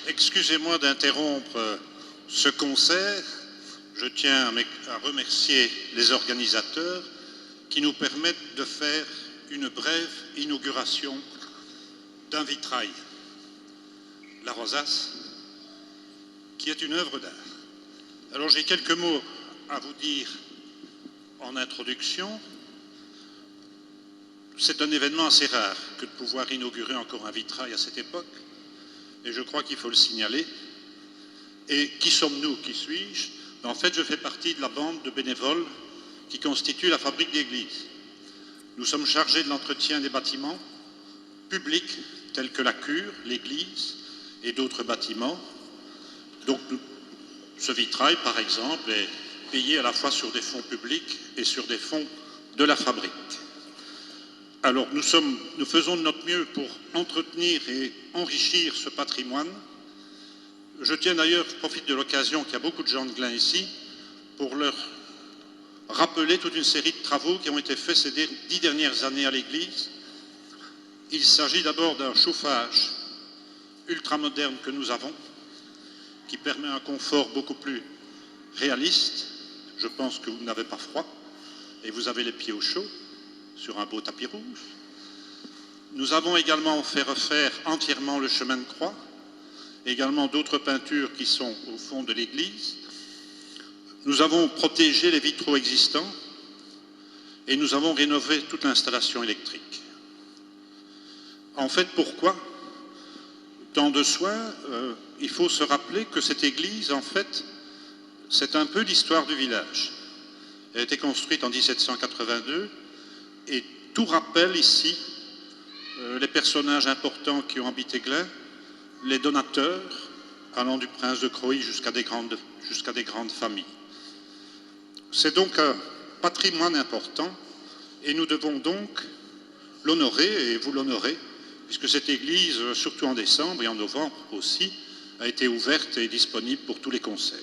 Excusez-moi d'interrompre ce concert. Je tiens à remercier les organisateurs qui nous permettent de faire une brève inauguration d'un vitrail, la rosace, qui est une œuvre d'art. Alors j'ai quelques mots à vous dire en introduction. C'est un événement assez rare que de pouvoir inaugurer encore un vitrail à cette époque, et je crois qu'il faut le signaler. Et qui sommes-nous? Qui suis-je? En fait, je fais partie de la bande de bénévoles qui constitue la fabrique d'église. Nous sommes chargés de l'entretien des bâtiments publics tels que la cure, l'église et d'autres bâtiments. Donc, ce vitrail, par exemple, est payé à la fois sur des fonds publics et sur des fonds de la fabrique. Alors, nous faisons de notre mieux pour entretenir et enrichir ce patrimoine. Je tiens d'ailleurs, je profite de l'occasion qu'il y a beaucoup de gens de Glun ici, pour leur rappeler toute une série de travaux qui ont été faits ces 10 dernières années à l'église. Il s'agit d'abord d'un chauffage ultramoderne que nous avons, qui permet un confort beaucoup plus réaliste. Je pense que vous n'avez pas froid et vous avez les pieds au chaud sur un beau tapis rouge. Nous avons également fait refaire entièrement le chemin de croix, également d'autres peintures qui sont au fond de l'église. Nous avons protégé les vitraux existants et nous avons rénové toute l'installation électrique. En fait, pourquoi tant de soins? Il faut se rappeler que cette église, en fait, c'est un peu l'histoire du village. Elle a été construite en 1782 et tout rappelle ici les personnages importants qui ont habité Glun, les donateurs, allant du prince de Croÿ jusqu'à des grandes familles. C'est donc un patrimoine important et nous devons donc l'honorer et vous l'honorer, puisque cette église, surtout en décembre et en novembre aussi, a été ouverte et disponible pour tous les concerts.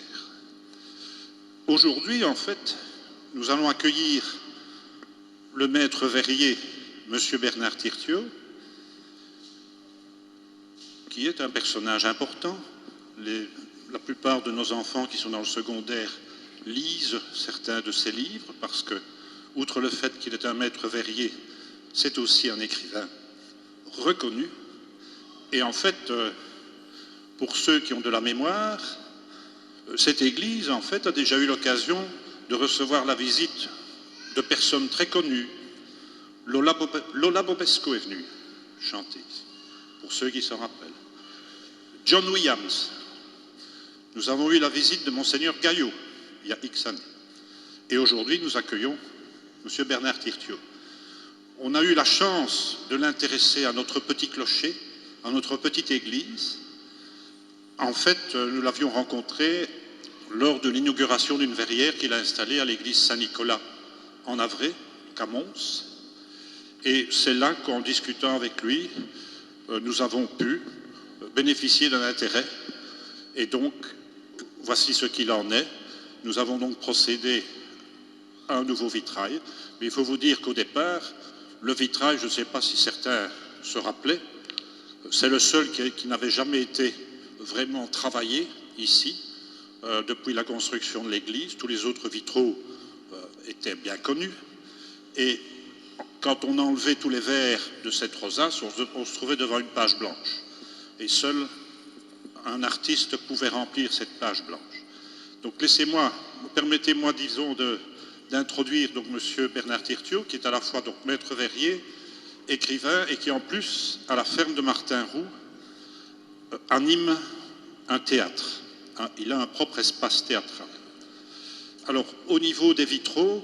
Aujourd'hui, en fait, nous allons accueillir le maître verrier, M. Bernard Tirtiaux, qui est un personnage important. La plupart de nos enfants qui sont dans le secondaire lisent certains de ses livres parce que, outre le fait qu'il est un maître verrier, c'est aussi un écrivain reconnu. Et en fait, pour ceux qui ont de la mémoire, cette église, en fait, a déjà eu l'occasion de recevoir la visite de personnes très connues. Lola Bobesco est venue chanter, pour ceux qui s'en rappellent. John Williams. Nous avons eu la visite de Monseigneur Gaillot, il y a X années. Et aujourd'hui, nous accueillons M. Bernard Tirtiaux. On a eu la chance de l'intéresser à notre petit clocher, à notre petite église. En fait, nous l'avions rencontré lors de l'inauguration d'une verrière qu'il a installée à l'église Saint-Nicolas en Avray, à Mons. Et c'est là qu'en discutant avec lui, nous avons pu bénéficier d'un intérêt. Et donc, voici ce qu'il en est. Nous avons donc procédé à un nouveau vitrail. Mais il faut vous dire qu'au départ, le vitrail, je ne sais pas si certains se rappelaient, c'est le seul qui n'avait jamais été vraiment travaillé ici, depuis la construction de l'église. Tous les autres vitraux étaient bien connus. Et quand on enlevait tous les verres de cette rosace, on se trouvait devant une page blanche. Et seul un artiste pouvait remplir cette page blanche. Donc permettez-moi, disons, d'introduire donc M. Bernard Tirtiaux, qui est à la fois donc maître verrier, écrivain, et qui en plus, à la ferme de Martin-Roux, anime un théâtre. Il a un propre espace théâtral. Alors, au niveau des vitraux,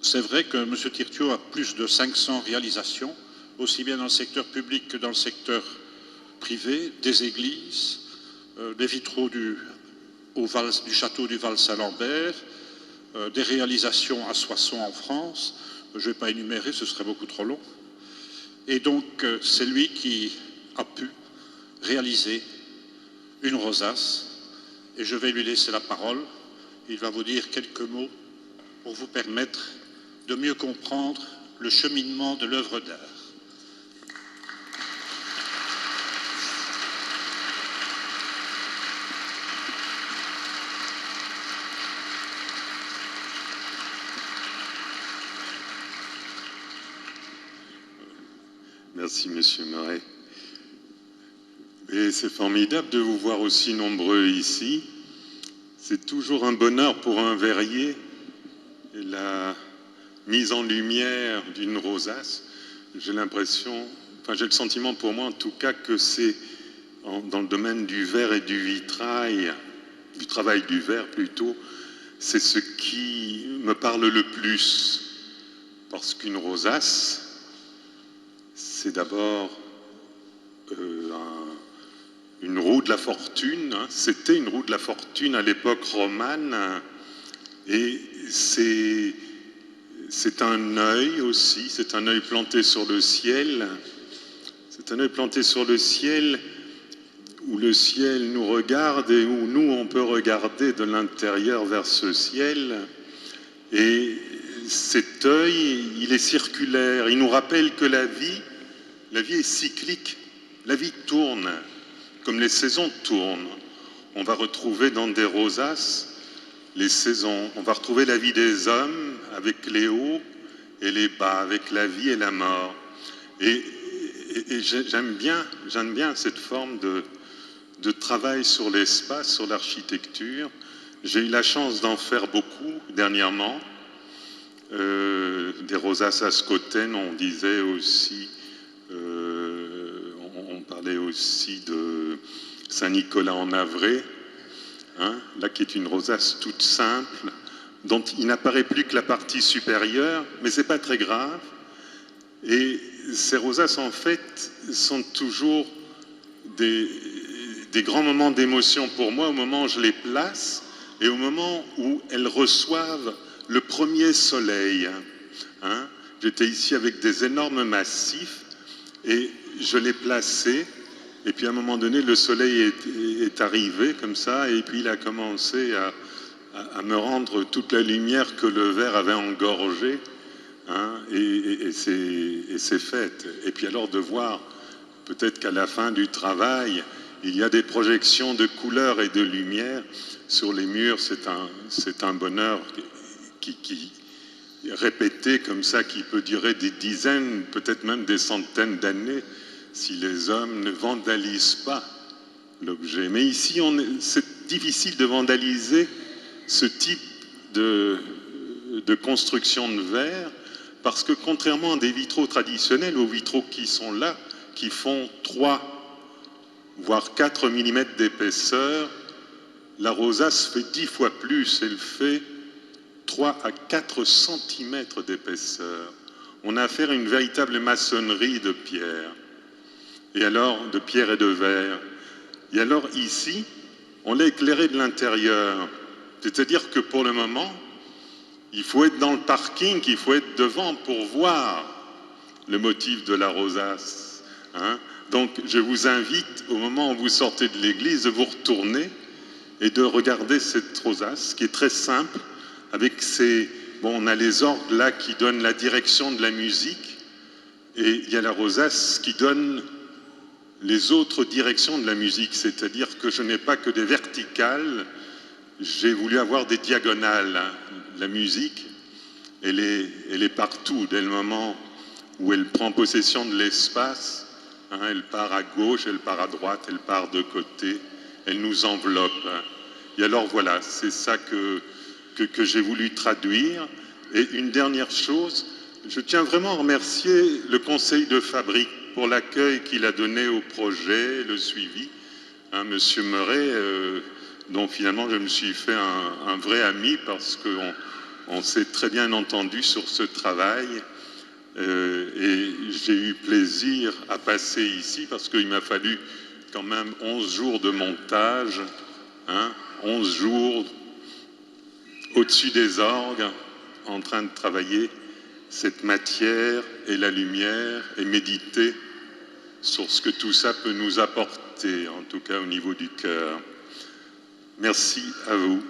c'est vrai que M. Tirtiaux a plus de 500 réalisations, aussi bien dans le secteur public que dans le secteur privé, des églises, des vitraux du château du Val-Saint-Lambert, des réalisations à Soissons en France. Je ne vais pas énumérer, ce serait beaucoup trop long. Et donc, c'est lui qui a pu réaliser une rosace. Et je vais lui laisser la parole. Il va vous dire quelques mots pour vous permettre de mieux comprendre le cheminement de l'œuvre d'art. Merci, Monsieur Meuret. Et c'est formidable de vous voir aussi nombreux ici. C'est toujours un bonheur pour un verrier, la mise en lumière d'une rosace. J'ai l'impression, enfin j'ai le sentiment pour moi en tout cas que c'est dans le domaine du verre et du vitrail, du travail du verre plutôt, c'est ce qui me parle le plus. Parce qu'une rosace, c'est d'abord une roue de la fortune, hein. C'était une roue de la fortune à l'époque romane, hein. Et c'est un œil aussi, c'est un œil planté sur le ciel, c'est un œil planté sur le ciel où le ciel nous regarde et où nous on peut regarder de l'intérieur vers ce ciel. Et cet œil, il est circulaire, il nous rappelle que la vie est cyclique, la vie tourne, comme les saisons tournent. On va retrouver dans des rosaces les saisons, on va retrouver la vie des hommes avec les hauts et les bas, avec la vie et la mort. Et j'aime bien cette forme de travail sur l'espace, sur l'architecture. J'ai eu la chance d'en faire beaucoup dernièrement. Des rosaces à Scoten, on disait aussi, on parlait aussi de Saint-Nicolas en Havre, hein, là qui est une rosace toute simple, dont il n'apparaît plus que la partie supérieure, mais c'est pas très grave. Et ces rosaces, en fait, sont toujours des grands moments d'émotion pour moi, au moment où je les place et au moment où elles reçoivent le premier soleil. Hein. J'étais ici avec des énormes massifs et je l'ai placé. Et puis à un moment donné, le soleil est arrivé comme ça, et puis il a commencé à me rendre toute la lumière que le verre avait engorgée. Hein, et c'est fait. Et puis alors de voir, peut-être qu'à la fin du travail, il y a des projections de couleurs et de lumière sur les murs, c'est un bonheur qui répété comme ça, qui peut durer des dizaines, peut-être même des centaines d'années, si les hommes ne vandalisent pas l'objet. Mais ici, c'est difficile de vandaliser ce type de construction de verre, parce que contrairement à des vitraux traditionnels, aux vitraux qui sont là, qui font 3 voire 4 mm d'épaisseur, la rosace fait 10 fois plus, elle fait 3 à 4 cm d'épaisseur. On a affaire à une véritable maçonnerie de pierre, et alors de pierre et de verre. Et alors ici, on l'a éclairé de l'intérieur, c'est-à-dire que pour le moment, il faut être dans le parking, il faut être devant pour voir le motif de la rosace. Hein. Donc je vous invite, au moment où vous sortez de l'église, de vous retourner et de regarder cette rosace, qui est très simple, avec ces... Bon, on a les orgues là qui donnent la direction de la musique, et il y a la rosace qui donne les autres directions de la musique, c'est-à-dire que je n'ai pas que des verticales, j'ai voulu avoir des diagonales. Hein. La musique, elle est partout, dès le moment où elle prend possession de l'espace. Hein, elle part à gauche, elle part à droite, elle part de côté, elle nous enveloppe. Hein. Et alors voilà, c'est ça que j'ai voulu traduire. Et une dernière chose, je tiens vraiment à remercier le conseil de fabrique pour l'accueil qu'il a donné au projet, le suivi. Hein, Monsieur Meuret, dont finalement je me suis fait un vrai ami, parce qu'on s'est très bien entendu sur ce travail. Et j'ai eu plaisir à passer ici, parce qu'il m'a fallu quand même 11 jours de montage, hein, 11 jours au-dessus des orgues, en train de travailler cette matière et la lumière, et méditer sur ce que tout ça peut nous apporter, en tout cas au niveau du cœur. Merci à vous.